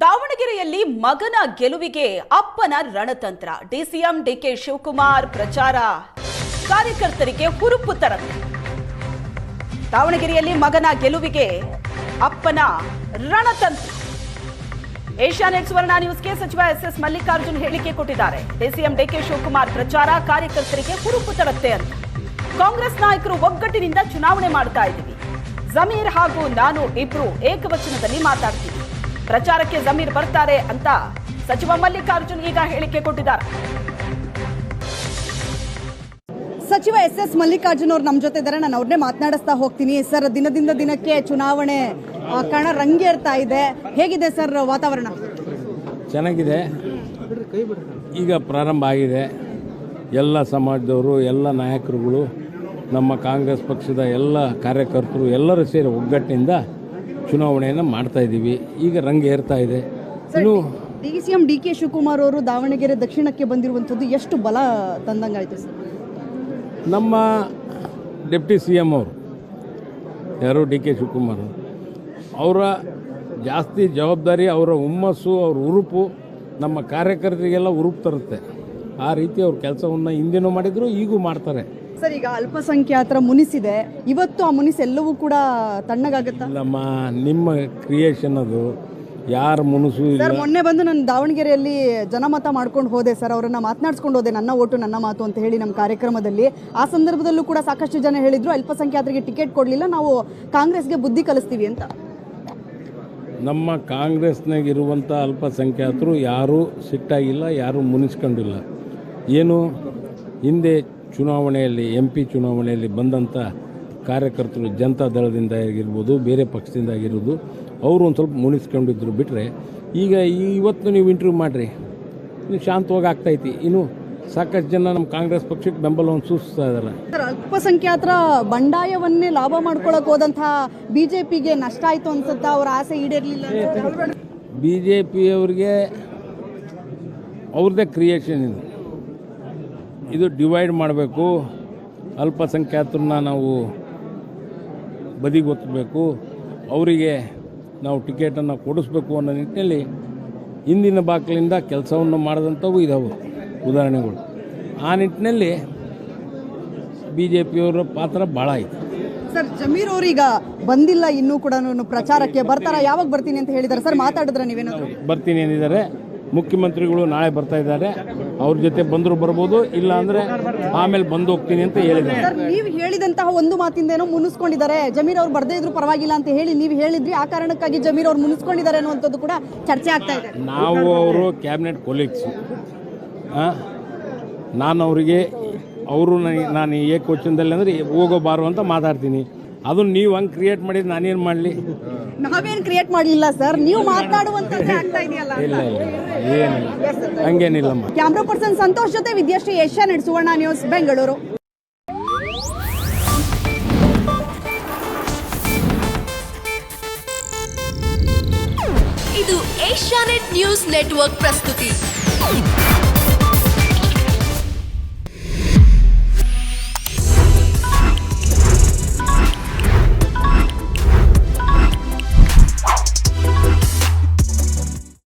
ದಾವಣಗೆರೆಯಲ್ಲಿ ಮಗನ ಗೆಲುವಿಗೆ ಅಪ್ಪನ ರಣತಂತ್ರ. ಡಿಸಿಎಂ ಡಿಕೆ ಶಿವಕುಮಾರ್ ಪ್ರಚಾರ ಕಾರ್ಯಕರ್ತರಿಗೆ ಹುರುಪು ತರುತ್ತೆ. ದಾವಣಗೆರೆಯಲ್ಲಿ ಮಗನ ಗೆಲುವಿಗೆ ಅಪ್ಪನ ರಣತಂತ್ರ. ಏಷ್ಯಾನೆಟ್ ಸುವರ್ಣ ನ್ಯೂಸ್ಗೆ ಸಚಿವ ಎಸ್ ಮಲ್ಲಿಕಾರ್ಜುನ್ ಹೇಳಿಕೆ ಕೊಟ್ಟಿದ್ದಾರೆ. ಡಿಸಿಎಂ ಡಿಕೆ ಶಿವಕುಮಾರ್ ಪ್ರಚಾರ ಕಾರ್ಯಕರ್ತರಿಗೆ ಹುರುಪು ತರುತ್ತೆ ಅಂತ. ಕಾಂಗ್ರೆಸ್ ನಾಯಕರು ಒಗ್ಗಟ್ಟಿನಿಂದ ಚುನಾವಣೆ ಮಾಡ್ತಾ ಇದ್ದೀವಿ. ಜಮೀರ್ ಹಾಗೂ ನಾನು ಇಬ್ರು ಏಕವಚನದಲ್ಲಿ ಮಾತಾಡ್ತೀವಿ. ಪ್ರಚಾರಕ್ಕೆ ಜಮೀರ್ ಬರ್ತಾರೆ ಅಂತ ಸಚಿವ ಮಲ್ಲಿಕಾರ್ಜುನ್ ಈಗ ಹೇಳಿಕೆ ಕೊಟ್ಟಿದ್ದಾರೆ. ಸಚಿವ ಎಸ್ ಮಲ್ಲಿಕಾರ್ಜುನ್ ಅವರು ನಮ್ಮ ಜೊತೆ ಇದ್ದಾರೆ. ನಾನು ಅವ್ರನ್ನೇ ಮಾತನಾಡಿಸ್ತಾ ಹೋಗ್ತೀನಿ. ಸರ್, ದಿನದಿಂದ ದಿನಕ್ಕೆ ಚುನಾವಣೆ ಕಣ ರಂಗೇರ್ತಾ ಇದೆ. ಹೇಗಿದೆ ಸರ್ ವಾತಾವರಣ? ಚೆನ್ನಾಗಿದೆ. ಈಗ ಪ್ರಾರಂಭ ಆಗಿದೆ. ಎಲ್ಲ ಸಮಾಜದವರು, ಎಲ್ಲ ನಾಯಕರುಗಳು, ನಮ್ಮ ಕಾಂಗ್ರೆಸ್ ಪಕ್ಷದ ಎಲ್ಲ ಕಾರ್ಯಕರ್ತರು ಎಲ್ಲರೂ ಸೇರಿ ಒಗ್ಗಟ್ಟಿನಿಂದ ಚುನಾವಣೆಯನ್ನು ಮಾಡ್ತಾ ಇದ್ದೀವಿ. ಈಗ ರಂಗ ಏರ್ತಾ ಇದೆ. ಇನ್ನು ಡಿಸಿಎಂ ಡಿಕೆ ಶಿವಕುಮಾರ್ ಅವರು ದಾವಣಗೆರೆ ದಕ್ಷಿಣಕ್ಕೆ ಬಂದಿರುವಂಥದ್ದು ಎಷ್ಟು ಬಲ ತಂದಂಗಾಯ್ತು ಸರ್? ನಮ್ಮ ಡೆಪ್ಟಿ CM ಅವರು ಯಾರು ಡಿಕೆ ಶಿವಕುಮಾರ್ ಅವರ ಜಾಸ್ತಿ ಜವಾಬ್ದಾರಿ, ಅವರ ಹುಮ್ಮಸ್ಸು, ಅವ್ರ ಉರುಪು ನಮ್ಮ ಕಾರ್ಯಕರ್ತರಿಗೆಲ್ಲ ಉರುಪು ತರುತ್ತೆ. ಆ ರೀತಿ ಅವ್ರ ಕೆಲಸವನ್ನು ಹಿಂದೆನೂ ಮಾಡಿದ್ರು, ಈಗೂ ಮಾಡ್ತಾರೆ. ಸರ್, ಈಗ ಅಲ್ಪಸಂಖ್ಯಾತರ ಮುನಿಸಿದೆ, ಇವತ್ತು ಆ ಮುನಿಸೆಲ್ಲವೂ ಕೂಡ ತಣ್ಣಗಾಗುತ್ತಾ? ನಿಮ್ಮ ಕ್ರಿಯೇಷನ್ ಅದು, ಯಾರ ಮುನಿಸು ಇಲ್ಲ. ಸರ್, ಮೊನ್ನೆ ಬಂದು ನಾನು ದಾವಣಗೆರೆಯಲ್ಲಿ ಜನಮತ ಮಾಡ್ಕೊಂಡು ಹೋದೆ ಸರ್. ಅವರನ್ನ ಮಾತನಾಡ್ಸ್ಕೊಂಡು ಹೋದೆ, ನನ್ನ ಓಟು ನನ್ನ ಮಾತು ಅಂತ ಹೇಳಿ ನಮ್ಮ ಕಾರ್ಯಕ್ರಮದಲ್ಲಿ. ಆ ಸಂದರ್ಭದಲ್ಲೂ ಕೂಡ ಸಾಕಷ್ಟು ಜನ ಹೇಳಿದ್ರು ಅಲ್ಪಸಂಖ್ಯಾತರಿಗೆ ಟಿಕೆಟ್ ಕೊಡಲಿಲ್ಲ, ನಾವು ಕಾಂಗ್ರೆಸ್ಗೆ ಬುದ್ಧಿ ಕಲಿಸ್ತೀವಿ ಅಂತ. ನಮ್ಮ ಕಾಂಗ್ರೆಸ್ನಾಗಿರುವಂಥ ಅಲ್ಪಸಂಖ್ಯಾತರು ಯಾರೂ ಸಿಟ್ಟಾಗಿಲ್ಲ, ಯಾರೂ ಮುನಿಸ್ಕೊಂಡಿಲ್ಲ. ಏನು ಹಿಂದೆ ಚುನಾವಣೆಯಲ್ಲಿ MP ಚುನಾವಣೆಯಲ್ಲಿ ಬಂದಂಥ ಕಾರ್ಯಕರ್ತರು ಜನತಾ ದಳದಿಂದ ಆಗಿರ್ಬೋದು, ಬೇರೆ ಪಕ್ಷದಿಂದ ಆಗಿರ್ಬೋದು, ಅವರು ಒಂದು ಸ್ವಲ್ಪ ಮುನಿಸ್ಕೊಂಡಿದ್ರು ಬಿಟ್ಟರೆ, ಈಗ ಇವತ್ತು ನೀವು ಇಂಟರ್ವ್ಯೂ ಮಾಡಿರಿ, ಇನ್ನು ಶಾಂತವಾಗಿ ಆಗ್ತೈತಿ. ಇನ್ನು ಸಾಕಷ್ಟು ಜನ ನಮ್ಮ ಕಾಂಗ್ರೆಸ್ ಪಕ್ಷಕ್ಕೆ ಬೆಂಬಲವನ್ನು ಸೂಚಿಸ್ತಾ ಇದ್ದಾರೆ. ಸರ್, ಅಲ್ಪಸಂಖ್ಯಾತರ ಬಂಡಾಯವನ್ನೇ ಲಾಭ ಮಾಡ್ಕೊಳಕ್ಕೆ ಹೋದಂತಹ BJPಗೆ ನಷ್ಟ ಆಯಿತು ಅನ್ಸುತ್ತಾ? ಅವರ ಆಸೆ ಈಡೇರಲಿಲ್ಲ? BJPಯವರಿಗೆ ಅವ್ರದ್ದೇ ಕ್ರಿಯೇಷನ್ ಇದೆ. ಇದು ಡಿವೈಡ್ ಮಾಡಬೇಕು, ಅಲ್ಪಸಂಖ್ಯಾತರನ್ನ ನಾವು ಬದಿಗೊತ್ತಬೇಕು, ಅವರಿಗೆ ನಾವು ಟಿಕೆಟನ್ನು ಕೊಡಿಸ್ಬೇಕು ಅನ್ನೋ ನಿಟ್ಟಿನಲ್ಲಿ ಹಿಂದಿನ ಬಾಗಿಲಿಂದ ಕೆಲಸವನ್ನು ಮಾಡಿದಂಥವು ಇದಾವೆ ಉದಾಹರಣೆಗಳು. ಆ ನಿಟ್ಟಿನಲ್ಲಿ BJPಯವರ ಪಾತ್ರ ಭಾಳ ಐತೆ. ಸರ್, ಜಮೀರ್ ಅವರೀಗ ಬಂದಿಲ್ಲ, ಇನ್ನೂ ಕೂಡ ಪ್ರಚಾರಕ್ಕೆ ಬರ್ತಾರ? ಯಾವಾಗ ಬರ್ತೀನಿ ಅಂತ ಹೇಳಿದ್ದಾರೆ ಸರ್? ಮಾತಾಡಿದ್ರೆ ನೀವೇನಾದ್ರು? ಬರ್ತೀನಿ ಏನಿದ್ದಾರೆ, ಮುಖ್ಯಮಂತ್ರಿಗಳು ನಾಳೆ ಬರ್ತಾ ಇದ್ದಾರೆ, ಅವ್ರ ಜೊತೆ ಬಂದರೂ ಬರ್ಬೋದು, ಇಲ್ಲ ಅಂದರೆ ಆಮೇಲೆ ಬಂದು ಹೋಗ್ತೀನಿ ಅಂತ ಹೇಳಿದ್ದಾರೆ. ಸರ್, ನೀವು ಹೇಳಿದಂತಹ ಒಂದು ಮಾತಿಂದ ಏನೋ ಮುನಿಸ್ಕೊಂಡಿದ್ದಾರೆ. ಜಮೀರ್ ಅವ್ರು ಬರ್ದೇ ಇದ್ರು ಪರವಾಗಿಲ್ಲ ಅಂತ ಹೇಳಿ ನೀವು ಹೇಳಿದ್ರಿ. ಆ ಕಾರಣಕ್ಕಾಗಿ ಜಮೀರ್ ಅವ್ರು ಮುನಿಸ್ಕೊಂಡಿದ್ದಾರೆ ಅನ್ನುವಂಥದ್ದು ಕೂಡ ಚರ್ಚೆ ಆಗ್ತಾ ಇದೆ. ನಾವು ಅವರು ಕ್ಯಾಬಿನೆಟ್ ಕೊಲೀಗ್ಸು. ನಾನು ಅವರಿಗೆ ನಾನು ಏಕವಚನದಲ್ಲಿ ಅಂದರೆ ಹೋಗೋ ಬಾರು ಅಂತ ಮಾತಾಡ್ತೀನಿ. ಅದನ್ನು ನೀವು ಹಂಗೆ ಕ್ರಿಯೇಟ್ ಮಾಡಿದ್ದು ನಾನೇನು ಮಾಡಲಿ? ನಾವೇನು ಕ್ರಿಯೇಟ್ ಮಾಡಲಿಲ್ಲ ಸರ್, ನೀವು ಮಾತನಾಡುವಂಥದ್ದೇ ಆಗ್ತಾ ಇದೆಯಲ್ಲ. ಇಲ್ಲ ಏನಿಲ್ಲ, ಹಂಗೇನಿಲ್ಲಮ್ಮ. ಕ್ಯಾಮ್ರಾ ಪರ್ಸನ್ ಸಂತೋಷ್ ಜೊತೆ ವಿದ್ಯಾಶ್ರೀ, ಏಷ್ಯಾನೆಟ್ ಸುವರ್ಣ ನ್ಯೂಸ್, ಬೆಂಗಳೂರು. ಇದು ಏಷ್ಯಾನೆಟ್ ನ್ಯೂಸ್ ನೆಟ್ವರ್ಕ್ ಪ್ರಸ್ತುತಿ.